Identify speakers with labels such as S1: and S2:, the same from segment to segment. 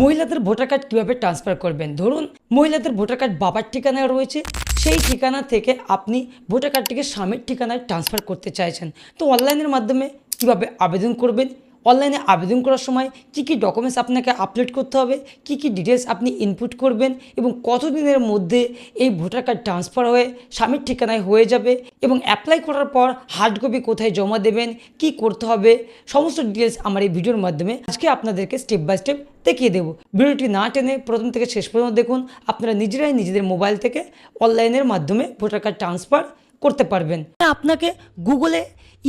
S1: মহিলাদের voter card কীভাবে transfer করবেন। ধরুন মহিলাদের ভোটার কার্ড বাবার ঠিকানায় রয়েছে, সেই ঠিকানা থেকে আপনি ভোটার কার্ডটিকে স্বামীর ঠিকানায় ট্রান্সফার করতে চাইছেন। তো অনলাইনের মাধ্যমে কীভাবে আবেদন করবেন, অনলাইনে আবেদন করার সময় কী কী ডকুমেন্টস আপনাকে আপলোড করতে হবে, কী কী ডিটেলস আপনি ইনপুট করবেন এবং কতদিনের মধ্যে এই ভোটার কার্ড ট্রান্সফার হয়ে স্বামীর ঠিকানায় হয়ে যাবে এবং অ্যাপ্লাই করার পর হার্ড কপি কোথায় জমা দেবেন, কি করতে হবে, সমস্ত ডিটেলস আমার এই ভিডিওর মাধ্যমে আজকে আপনাদেরকে স্টেপ বাই স্টেপ দেখিয়ে দেবো। ভিডিওটি না টেনে প্রথম থেকে শেষ পর্যন্ত দেখুন, আপনারা নিজেরাই নিজেদের মোবাইল থেকে অনলাইনের মাধ্যমে ভোটার কার্ড ট্রান্সফার করতে পারবেন। আপনাকে গুগলে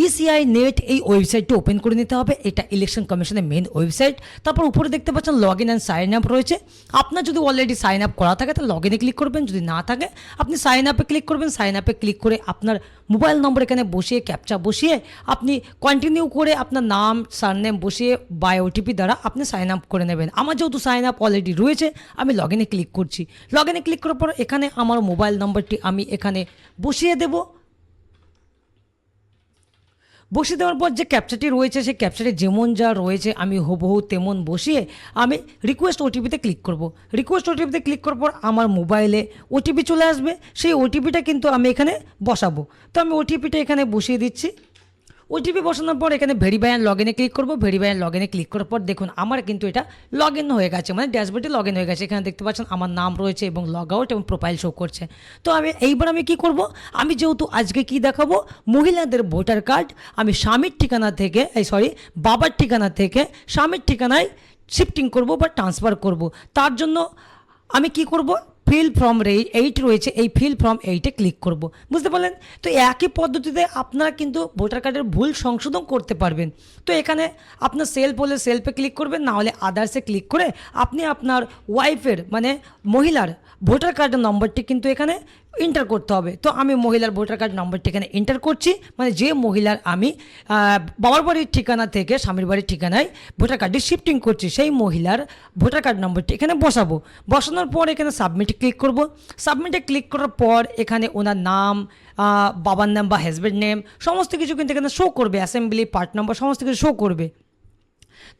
S1: ইসিআই নেট এই ওয়েবসাইটটি ওপেন করে নিতে হবে। এটা ইলেকশন কমিশনের মেন ওয়েবসাইট। তারপর উপরে দেখতে পাচ্ছেন log in and sign up রয়েছে। আপনার যদি অলরেডি সাইন আপ করা থাকে তাহলে লগ ইনে ক্লিক করবেন, যদি না থাকে আপনি সাইন আপে ক্লিক করবেন। সাইন আপে ক্লিক করে আপনার মোবাইল নম্বর এখানে বসিয়ে ক্যাপচা বসিয়ে আপনি কন্টিনিউ করে আপনার নাম সারনেম বসিয়ে বাই ওটিপি দ্বারা আপনি সাইন আপ করে নেবেন। আমার যেহেতু সাইন আপ অলরেডি রয়েছে আমি লগ ইনে ক্লিক করছি। লগ ইনে ক্লিক করার পর এখানে আমার মোবাইল নম্বরটি আমি এখানে বসিয়ে দেবো। বসিয়ে দেওয়ার পর যে ক্যাপচাটি রয়েছে সেই ক্যাপচাটি যেমন যা রয়েছে আমি হুবহু তেমন বসিয়ে আমি রিকোয়েস্ট ওটিপিতে ক্লিক করব। রিকোয়েস্ট ওটিপিতে ক্লিক করার পর আমার মোবাইলে ওটিপি চলে আসবে। সেই ওটিপিটা কিন্তু আমি এখানে বসাবো। তো আমি ওটিপিটা এখানে বসিয়ে দিচ্ছি। ওটিপি বসানোর পর এখানে ভেরিফাই অ্যান্ড লগ ইনে ক্লিক করবো। ভেরিফাই অ্যান্ড লগ ইনে ক্লিক করার পর দেখুন আমার কিন্তু এটা লগ ইন হয়ে গেছে, মানে ড্যাশবোর্ডে লগ ইন হয়ে গেছে। এখানে দেখতে পাচ্ছেন আমার নাম রয়েছে এবং লগ আউট এবং প্রোফাইল শো করছে। তো এইবার আমি কি করব, আমি যেহেতু আজকে কি দেখাবো মহিলাদের ভোটার কার্ড আমি স্বামীর ঠিকানা থেকে বাবার ঠিকানা থেকে স্বামীর ঠিকানায় শিফটিং করব বা ট্রান্সফার করব। তার জন্য আমি কি করব, ফিল ফর্ম 8 রয়েছে, এই ফিল ফর্ম 8-এ ক্লিক করব। বুঝতে পারলেন? তো একই পদ্ধতিতে আপনারা কিন্তু ভোটার কার্ডের ভুল সংশোধন করতে পারবেন। তো এখানে আপনার সেলফ হলে সেলফে ক্লিক করবেন, না হলে আদার্সে ক্লিক করে আপনি আপনার ওয়াইফের মানে মহিলার ভোটার কার্ডের নম্বরটি কিন্তু এখানে এন্টার করতে হবে। তো আমি মহিলার ভোটার কার্ড নম্বরটি এখানে এন্টার করছি, মানে যে মহিলার আমি বাবার বাড়ির ঠিকানা থেকে স্বামীর বাড়ির ঠিকানায় ভোটার কার্ডটি শিফটিং করছি সেই মহিলার ভোটার কার্ড নম্বরটি এখানে বসাবো। বসানোর পর এখানে সাবমিটে ক্লিক করব। সাবমিটে ক্লিক করার পর এখানে ওনার নাম, বাবার নাম বা হাজব্যান্ড নেম সমস্ত কিছু কিন্তু এখানে শো করবে, অ্যাসেম্বলি পার্ট নাম্বার সমস্ত কিছু শো করবে।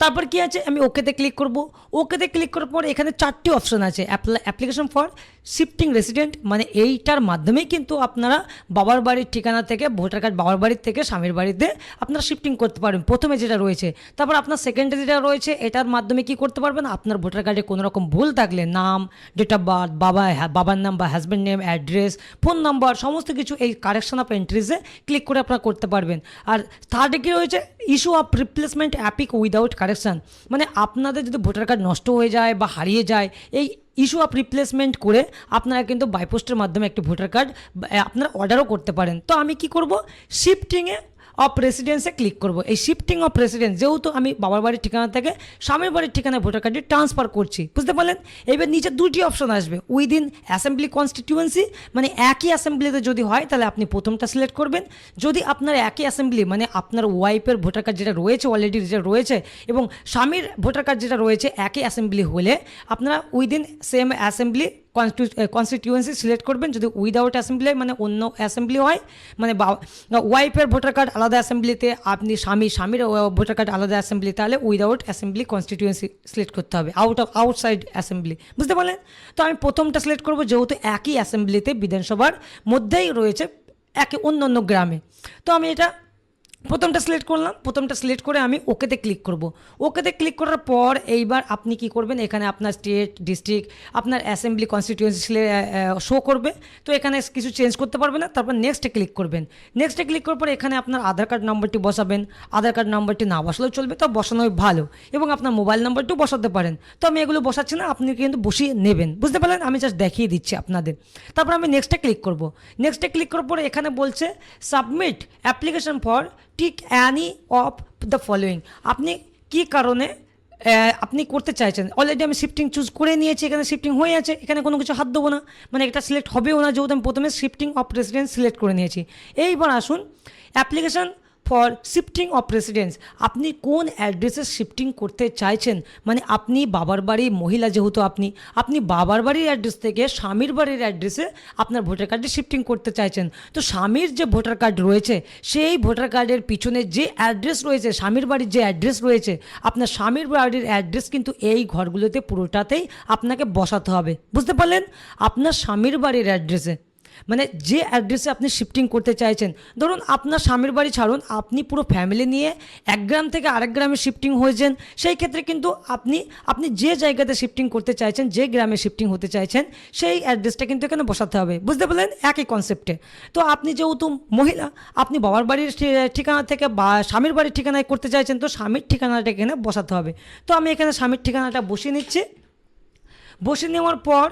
S1: তারপর কি আছে, আমি ওকেতে ক্লিক করব। ওকেতে ক্লিক করার পর এখানে 4টি অপশন আছে। অ্যাপ্লিকেশন ফর শিফটিং রেসিডেন্ট, মানে এইটার মাধ্যমেই কিন্তু আপনারা বাবার বাড়ির ঠিকানা থেকে ভোটার কার্ড বাবার বাড়ির থেকে স্বামীর বাড়িতে আপনারা শিফটিং করতে পারবেন, প্রথমে যেটা রয়েছে। তারপর আপনার সেকেন্ডে যেটা রয়েছে এটার মাধ্যমে কি করতে পারবেন, আপনার ভোটার কার্ডে কোনো রকম ভুল থাকলে নাম, ডেট অফ বার্থ, বাবার নাম বা husband name, address, phone number সমস্ত কিছু এই কারেকশন অফ এন্ট্রিজে ক্লিক করে আপনারা করতে পারবেন। আর থার্ডে কি রয়েছে, issue of replacement EPIC without correction, মানে আপনাদের যদি ভোটার কার্ড নষ্ট হয়ে যায় বা হারিয়ে যায় এই ইস্যু অফ রিপ্লেসমেন্ট করে আপনারা কিন্তু বাইপোস্টের মাধ্যমে একটি ভোটার কার্ড আপনারা অর্ডারও করতে পারেন। তো আমি কি করব, শিফটিংয়ে অফ রেসিডেন্সে ক্লিক করব। এই শিফটিং অফ রেসিডেন্স যেহেতু আমি বাবার বাড়ির ঠিকানা থেকে স্বামীর বাড়ির ঠিকানায় ভোটার কার্ডটি ট্রান্সফার করছি, বুঝতে পারলেন? এবার নিচে 2টি অপশন আসবে, উইদিন অ্যাসেম্বলি কনস্টিটিউয়েন্সি, মানে একই অ্যাসেম্বলিতে যদি হয় তাহলে আপনি প্রথমটা সিলেক্ট করবেন। যদি আপনার একই অ্যাসেম্বলি মানে আপনার ওয়াইফের ভোটার কার্ড যেটা রয়েছে অলরেডি যেটা রয়েছে এবং স্বামীর ভোটার কার্ড যেটা রয়েছে একই অ্যাসেম্বলি হলে আপনারা within same assembly constituency select করবেন। যদি উইদাউট অ্যাসেম্বলি মানে অন্য অ্যাসেম্বলি হয়, মানে ওয়াইফের ভোটার কার্ড আলাদা অ্যাসেম্বলিতে, আপনি স্বামীর ভোটার কার্ড আলাদা অ্যাসেম্বলি, তাহলে উইদাউট অ্যাসেম্বলি কনস্টিটিউয়েন্সি সিলেক্ট করতে হবে, আউটসাইড অ্যাসেম্বলি, বুঝতে পারলেন? তো আমি প্রথমটা সিলেক্ট করব যেহেতু একই অ্যাসেম্বলিতে বিধানসভার মধ্যেই রয়েছে অন্য গ্রামে। তো আমি এটা প্রথমটা সিলেক্ট করলাম। প্রথমটা সিলেক্ট করে আমি ওকেতে ক্লিক করব। ওকেতে ক্লিক করার পর এইবার আপনি কি করবেন, এখানে আপনার স্টেট, ডিস্ট্রিক্ট, আপনার অ্যাসেম্বলি কনস্টিটিউয়েন্সি শো করবে। তো এখানে কিছু চেঞ্জ করতে পারবেন না। তারপর নেক্সটে ক্লিক করবেন। নেক্সটে ক্লিক করার পর এখানে আপনার আধার কার্ড নাম্বারটি বসাবেন। আধার কার্ড নাম্বারটি না বসালেও চলবে, তো বসানোই ভালো, এবং আপনার মোবাইল নাম্বারটিও বসাতে পারেন। তো আমি এগুলো বসাচ্ছি না, আপনি কিন্তু বসিয়ে নেবেন, বুঝতে পারলেন? আমি জাস্ট দেখিয়ে দিচ্ছি আপনাদের। তারপর আমি নেক্সটে ক্লিক করব। নেক্সটে ক্লিক করার পরে এখানে বলছে submit application for tick any of the following, আপনি কি কারণে আপনি করতে চাইছেন। অলরেডি আমি শিফটিং চুজ করে নিয়েছি, এখানে শিফটিং হয়ে আছে, এখানে কোনো কিছু হাত দেবো না, মানে এটা সিলেক্ট হবেও না যেহেতু আমি প্রথমে শিফটিং অফ রেসিডেন্স সিলেক্ট করে নিয়েছি। এইবার আসুন application for shifting of residence, আপনি কোন অ্যাড্রেসে শিফটিং করতে চাইছেন, মানে আপনি বাবার বাড়ি মহিলা, যেহেতু আপনি বাবার বাড়ির অ্যাড্রেস থেকে স্বামীর বাড়ির অ্যাড্রেসে আপনার ভোটার কার্ডে শিফটিং করতে চাইছেন। তো স্বামীর যে ভোটার কার্ড রয়েছে সেই ভোটার কার্ডের পিছনে যে অ্যাড্রেস রয়েছে, স্বামীর বাড়ির যে অ্যাড্রেস রয়েছে, আপনার স্বামীর বাড়ির অ্যাড্রেস কিন্তু এই ঘরগুলোতে পুরোটাতেই আপনাকে বসাতে হবে। বুঝতে পারলেন? আপনার স্বামীর বাড়ির অ্যাড্রেসে, মানে যে অ্যাড্রেসে আপনি শিফটিং করতে চাইছেন, ধরুন আপনার স্বামীর বাড়ি ছাড়ুন, আপনি পুরো ফ্যামিলি নিয়ে এক গ্রাম থেকে আরেক গ্রামে শিফটিং হয়েছেন, সেই ক্ষেত্রে কিন্তু আপনি যে জায়গাতে শিফটিং করতে চাইছেন, যে গ্রামে শিফটিং হতে চাইছেন, সেই অ্যাড্রেসটা কিন্তু এখানে বসাতে হবে। বুঝতে পারলেন? একই কনসেপ্টে। তো আপনি যেহেতু মহিলা, আপনি বাবার বাড়ির ঠিকানা থেকে বা স্বামীর বাড়ির ঠিকানায় করতে চাইছেন, তো স্বামীর ঠিকানাটা এখানে বসাতে হবে। তো আমি এখানে স্বামীর ঠিকানাটা বসিয়ে নিচ্ছি। বসিয়ে নেওয়ার পর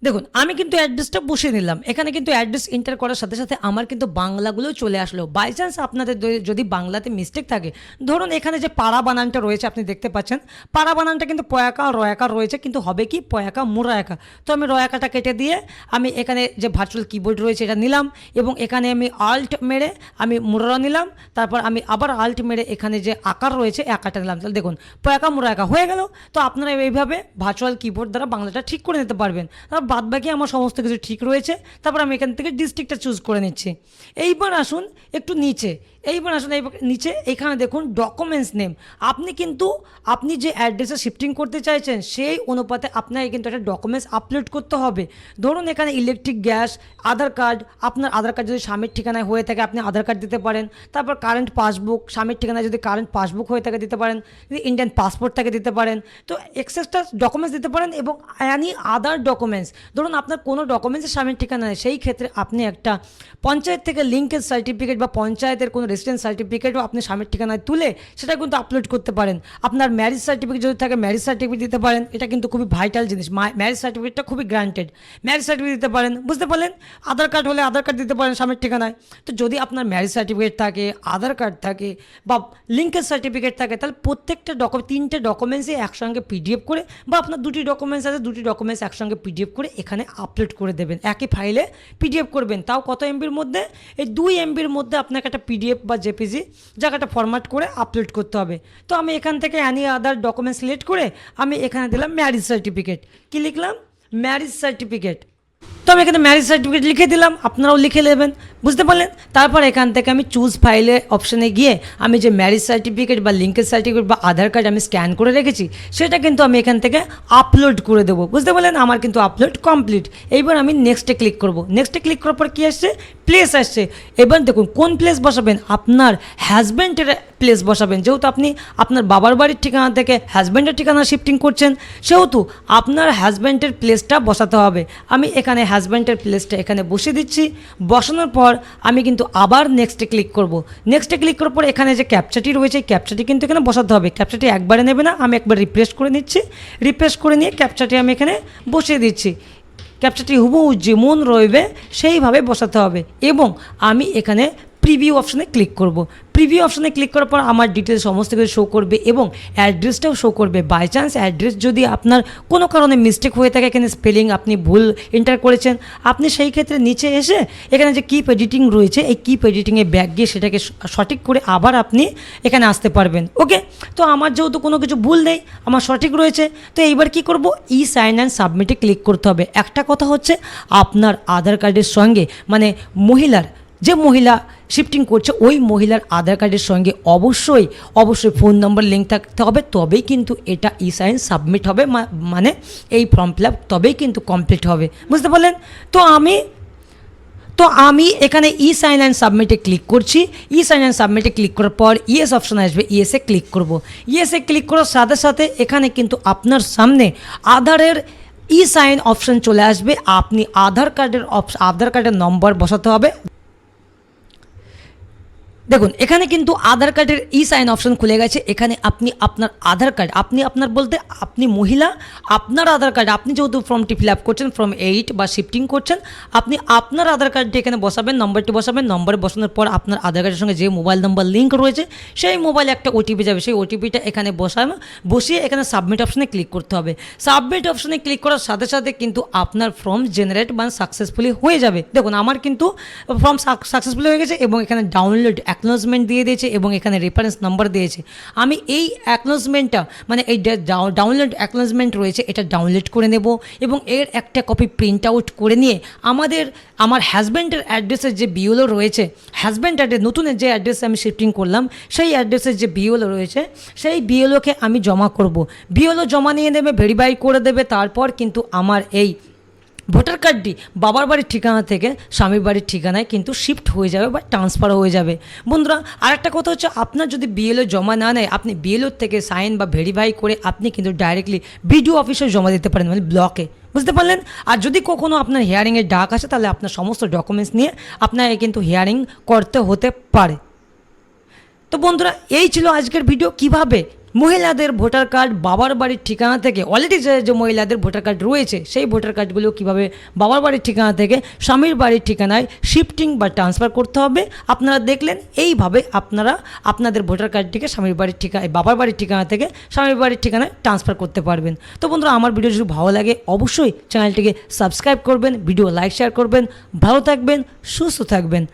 S1: দেখুন, আমি কিন্তু অ্যাড্রেসটা বসিয়ে নিলাম। এখানে কিন্তু অ্যাড্রেস এন্টার করার সাথে সাথে আমার কিন্তু বাংলাগুলো চলে আসলো। বাই চান্স আপনাদের যদি বাংলাতে মিস্টেক থাকে, ধরুন এখানে যে পাড়া বানানটা রয়েছে আপনি দেখতে পাচ্ছেন, পাড়া বানানটা কিন্তু পয়াকা রয়াকা রয়েছে, কিন্তু হবে কি পয়াকা মুরায়াকা। তো আমি রয়াকাটা কেটে দিয়ে আমি এখানে যে ভার্চুয়াল কিবোর্ড রয়েছে এটা নিলাম, এবং এখানে আমি আল্ট মেরে আমি মুরা নিলাম, তারপর আমি আবার আল্ট মেরে এখানে যে আকার রয়েছে আকারটা নিলাম। তাহলে দেখুন পয়াকা মুরায়াকা হয়ে গেল। তো আপনারা এইভাবে ভার্চুয়াল কিবোর্ড দ্বারা বাংলাটা ঠিক করে নিতে পারবেন। বাদ বাকি আমার সমস্ত কিছু ঠিক রয়েছে। তারপর আমি এখান থেকে ডিস্ট্রিক্টটা চুজ করে নিচ্ছি। এইবার আসুন একটু নিচে, এইবার নিচে এখানে দেখুন ডকুমেন্টস নেম। আপনি যে অ্যাড্রেসে শিফটিং করতে চাইছেন সেই অনুপাতে আপনাকে কিন্তু একটা ডকুমেন্টস আপলোড করতে হবে। ধরুন এখানে ইলেকট্রিক গ্যাস, আধার কার্ড, আপনার আধার কার্ড যদি স্বামীর ঠিকানায় হয়ে থাকে আপনি আধার কার্ড দিতে পারেন। তারপর কারেন্ট পাসবুক, স্বামীর ঠিকানায় যদি কারেন্ট পাসবুক হয়ে থাকে দিতে পারেন, যদি ইন্ডিয়ান পাসপোর্ট থাকে দিতে পারেন। তো এক্সেসটা ডকুমেন্টস দিতে পারেন, এবং এনি আদার ডকুমেন্টস, ধরুন আপনার কোনো ডকুমেন্টসের স্বামীর ঠিকানা নেই, সেই ক্ষেত্রে আপনি একটা পঞ্চায়েত থেকে লিঙ্কেজ সার্টিফিকেট বা পঞ্চায়েতের কোনো রেসিডেন্স সার্টিফিকেটও আপনি স্বামীর ঠিকানায় তুলে সেটা কিন্তু আপলোড করতে পারেন। আপনার ম্যারেজ সার্টিফিকেট যদি থাকে ম্যারেজ সার্টিফিকেট দিতে পারেন, এটা কিন্তু খুবই ভাইটাল জিনিস। ম্যারেজ সার্টিফিকেটটা খুবই গ্রান্টেড, ম্যারেজ সার্টিফিকেট দিতে পারেন। বুঝতে পারলেন? আধার কার্ড হলে আধার কার্ড দিতে পারেন স্বামীর ঠিকানায়। তো যদি আপনার ম্যারেজ সার্টিফিকেট থাকে, আধার কার্ড থাকে বা লিঙ্কেজ সার্টিফিকেট থাকে, তাহলে প্রত্যেকটা তিনটে ডকুমেন্টসই একসঙ্গে পিডিএফ করে, বা আপনার দুটি ডকুমেন্টস আছে দুটি ডকুমেন্টস একসঙ্গে পিডিএফ করে এখানে আপলোড করে দেবেন। একই ফাইলে পিডিএফ করবেন, তাও কত এমবির মধ্যে? এই 2 এমবির মধ্যে আপনাকে একটা পিডিএফ বা জেপিজি জায়গাটা ফরম্যাট করে আপলোড করতে হবে। তো আমি এখান থেকে অ্যানি আদার ডকুমেন্ট সিলেক্ট করে আমি এখানে দিলাম ম্যারেজ সার্টিফিকেট। কি লিখলাম? Marriage certificate. তো আমি এখানে ম্যারেজ সার্টিফিকেট লিখে দিলাম, আপনারাও লিখে নেবেন। বুঝতে পারলেন? তারপর এখান থেকে আমি চুজ ফাইলে অপশানে গিয়ে আমি যে ম্যারেজ সার্টিফিকেট বা লিঙ্কেজ সার্টিফিকেট বা আধার কার্ড আমি স্ক্যান করে রেখেছি সেটা কিন্তু আমি এখান থেকে আপলোড করে দেবো। বুঝতে পারলেন? আমার কিন্তু আপলোড কমপ্লিট। এইবার আমি নেক্সটে ক্লিক করব। নেক্সটে ক্লিক করার পর কী আসছে? প্লেস আসছে। এবার দেখুন কোন প্লেস বসাবেন? আপনার হাজব্যান্ডের প্লেস বসাবেন। যেহেতু আপনি আপনার বাবার বাড়ির ঠিকানা থেকে হাজব্যান্ডের ঠিকানা শিফটিং করছেন, সেহেতু আপনার হাজব্যান্ডের প্লেসটা বসাতে হবে। আমি এখানে হাজব্যান্ডের প্লেসটা এখানে বসিয়ে দিচ্ছি। বসানোর পর আমি কিন্তু আবার নেক্সটে ক্লিক করব। নেক্সটে ক্লিক করার পর এখানে যে ক্যাপচাটি রয়েছে এই ক্যাপচাটি কিন্তু এখানে বসাতে হবে। ক্যাপচাটি একবারে নেবে না, আমি একবার রিফ্রেশ করে নিচ্ছি। রিফ্রেশ করে নিয়ে ক্যাপচাটি আমি এখানে বসিয়ে দিচ্ছি। ক্যাপচাটি হুবহু যেমন রইবে সেইভাবে বসাতে হবে, এবং আমি এখানে প্রিভিউ অপশানে ক্লিক করব। প্রিভিউ অপশানে ক্লিক করার পর আমার ডিটেলস সমস্ত কিছু শো করবে এবং অ্যাড্রেসটাও শো করবে। বাই চান্স অ্যাড্রেস যদি আপনার কোনো কারণে মিস্টেক হয়ে থাকে, এখানে স্পেলিং আপনি ভুল এন্টার করেছেন, আপনি সেই ক্ষেত্রে নিচে এসে এখানে যে কিপ এডিটিং রয়েছে এই কিপ এডিটিংয়ে ব্যাক গিয়ে সেটাকে সঠিক করে আবার আপনি এখানে আসতে পারবেন। ওকে, তো আমার যেহেতু কোনো কিছু ভুল নেই, আমার সঠিক রয়েছে, তো এইবার কি করব? ই সাইন অ্যান্ড সাবমিটে ক্লিক করতে হবে। একটা কথা হচ্ছে, আপনার আধার কার্ডের সঙ্গে, মানে যে মহিলা শিফটিং করছে ওই মহিলার আধার কার্ডের সঙ্গে অবশ্যই ফোন নম্বর লিঙ্ক থাকতে হবে, তবেই কিন্তু এটা ই সাইন সাবমিট হবে, মানে এই ফর্ম ফিল আপ তবেই কিন্তু কমপ্লিট হবে। বুঝতে পারলেন? তো আমি এখানে ই সাইন অ্যান্ড সাবমিটে ক্লিক করছি। ই সাইন অ্যান্ড সাবমিটে ক্লিক করার পর ইয়েস অপশান আসবে, ইয়েসে ক্লিক করব। ইয়েসে ক্লিক করার সাথে সাথে এখানে কিন্তু আপনার সামনে আধারের ই সাইন অপশান চলে আসবে। আপনি আধার কার্ডের নম্বর বসাতে হবে। দেখুন এখানে কিন্তু আধার কার্ডের ই সাইন অপশন খুলে গেছে। এখানে আপনি আপনার আধার কার্ড, আপনি আপনার বলতে আপনি মহিলা, আপনার আধার কার্ড, আপনি যেহেতু ফর্মটি ফিল আপ করছেন ফর্ম 8 বা শিফটিং করছেন, আপনি আপনার আধার কার্ডটি এখানে বসাবেন, নম্বরটি বসাবেন। নম্বরে বসানোর পর আপনার আধার কার্ডের সঙ্গে যে মোবাইল নাম্বার লিঙ্ক রয়েছে সেই মোবাইলে একটা ওটিপি যাবে, সেই ওটিপিটা এখানে বসিয়ে এখানে সাবমিট অপশনে ক্লিক করতে হবে। সাবমিট অপশনে ক্লিক করার সাথে সাথে কিন্তু আপনার ফর্ম জেনারেট বা সাকসেসফুলি হয়ে যাবে। দেখুন আমার কিন্তু ফর্ম সাকসেসফুলি হয়ে গেছে এবং এখানে ডাউনলোড অ্যাকনোলেজমেন্ট দিয়ে দিয়েছে এবং এখানে রেফারেন্স নাম্বার দিয়েছে। আমি এই অ্যাকনোলেজমেন্টটা মানে এই ডাউনলোড অ্যাকনোলেজমেন্ট রয়েছে এটা ডাউনলোড করে নেব এবং এর একটা কপি প্রিন্ট আউট করে নিয়ে আমার হাজব্যান্ডের অ্যাড্রেসের যে বিওলো রয়েছে, হাজব্যান্ড অ্যাড্রেস নতুন যে অ্যাড্রেসে আমি শিফটিং করলাম সেই অ্যাড্রেসের যে বিওলো রয়েছে সেই বিওলোকে আমি জমা করব। বিওলো জমা নিয়ে দেবে, ভেরিফাই করে দেবে, তারপর কিন্তু আমার এই ভোটার কার্ডটি বাবার বাড়ির ঠিকানা থেকে স্বামীর বাড়ির ঠিকানায় কিন্তু শিফট হয়ে যাবে বা ট্রান্সফার হয়ে যাবে। বন্ধুরা আরেকটা কথা হচ্ছে, আপনার যদি বিএলও জমা না নেয়, আপনি বিএলওর থেকে সাইন বা ভেরিফাই করে আপনি কিন্তু ডাইরেক্টলি বিডিও অফিসে জমা দিতে পারেন, মানে ব্লকে, বুঝতে পারলেন। আর যদি কখনও আপনার হিয়ারিংয়ের ডাক আসে তাহলে আপনার সমস্ত ডকুমেন্টস নিয়ে আপনাকে কিন্তু হিয়ারিং করতে হতে পারে। তো বন্ধুরা এই ছিল আজকের ভিডিও, কিভাবে মহিলাদের ভোটার কার্ড বাবার বাড়ির ঠিকানা থেকে, অলরেডি যে মহিলাদের ভোটার কার্ড রয়েছে সেই ভোটার কার্ডগুলো কীভাবে বাবার বাড়ির ঠিকানা থেকে স্বামীর বাড়ির ঠিকানায় শিফটিং বা ট্রান্সফার করতে হবে। আপনারা দেখলেন এইভাবে আপনারা আপনাদের ভোটার কার্ডটিকে স্বামীর বাড়ির ঠিকানায় বাবার বাড়ির ঠিকানা থেকে স্বামীর বাড়ির ঠিকানায় ট্রান্সফার করতে পারবেন। তো বন্ধুরা আমার ভিডিও যদি ভালো লাগে অবশ্যই চ্যানেলটিকে সাবস্ক্রাইব করবেন, ভিডিও লাইক শেয়ার করবেন। ভালো থাকবেন, সুস্থ থাকবেন।